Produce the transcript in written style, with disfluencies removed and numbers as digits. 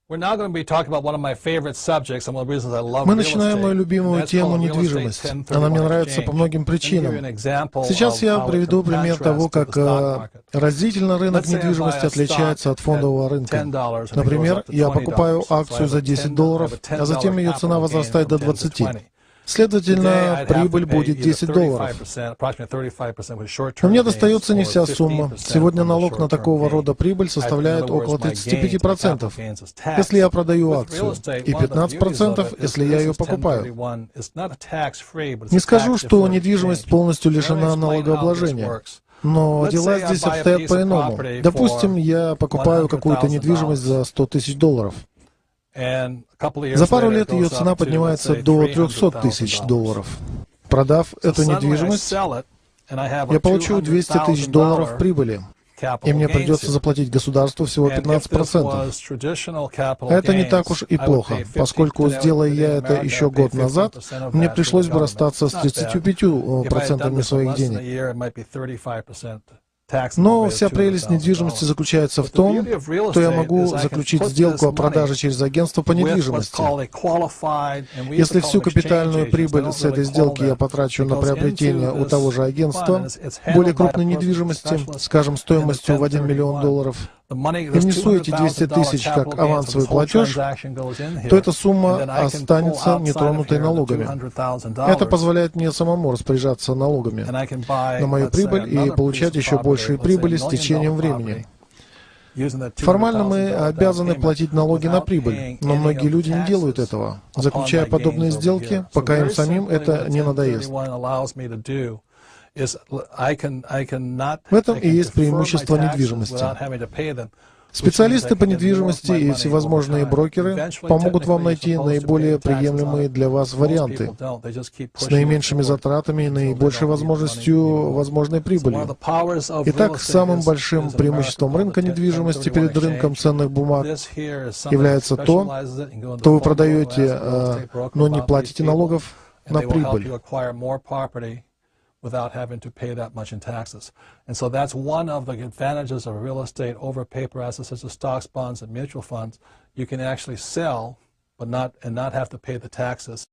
Мы начинаем мою любимую тему недвижимость. Она мне нравится по многим причинам. Сейчас я приведу пример того, как разительно рынок недвижимости отличается от фондового рынка. Например, я покупаю акцию за $10, а затем ее цена возрастает до 20. Следовательно, прибыль будет $10. Но мне достается не вся сумма. Сегодня налог на такого рода прибыль составляет около 35%, если я продаю акцию, и 15%, если я ее покупаю. Не скажу, что недвижимость полностью лишена налогообложения. Но дела здесь обстоят по-иному. Допустим, я покупаю какую-то недвижимость за $100 000. За пару лет ее цена поднимается до $300 000. Продав эту недвижимость, я получу $200 000 прибыли, и мне придется заплатить государству всего 15%. Это не так уж и плохо, поскольку, сделая я это еще год назад, мне пришлось бы расстаться с 35% своих денег. Но вся прелесть недвижимости заключается в том, что я могу заключить сделку о продаже через агентство по недвижимости. Если всю капитальную прибыль с этой сделки я потрачу на приобретение у того же агентства более крупной недвижимости, скажем, стоимостью в $1 миллион, и внесу эти 200 000 как авансовый платеж, то эта сумма останется нетронутой налогами. Это позволяет мне самому распоряжаться налогами на мою прибыль и получать еще большие прибыли с течением времени. Формально мы обязаны платить налоги на прибыль, но многие люди не делают этого, заключая подобные сделки, пока им самим это не надоест. В этом и есть преимущество недвижимости. Специалисты по недвижимости и всевозможные брокеры помогут вам найти наиболее приемлемые для вас варианты с наименьшими затратами и наибольшей возможностью возможной прибыли. Итак, самым большим преимуществом рынка недвижимости перед рынком ценных бумаг является то, что вы продаете, но не платите налогов на прибыль. Without having to pay that much in taxes. And so that's one of the advantages of real estate over paper assets such as stocks, bonds, and mutual funds. You can actually sell, but not have to pay the taxes.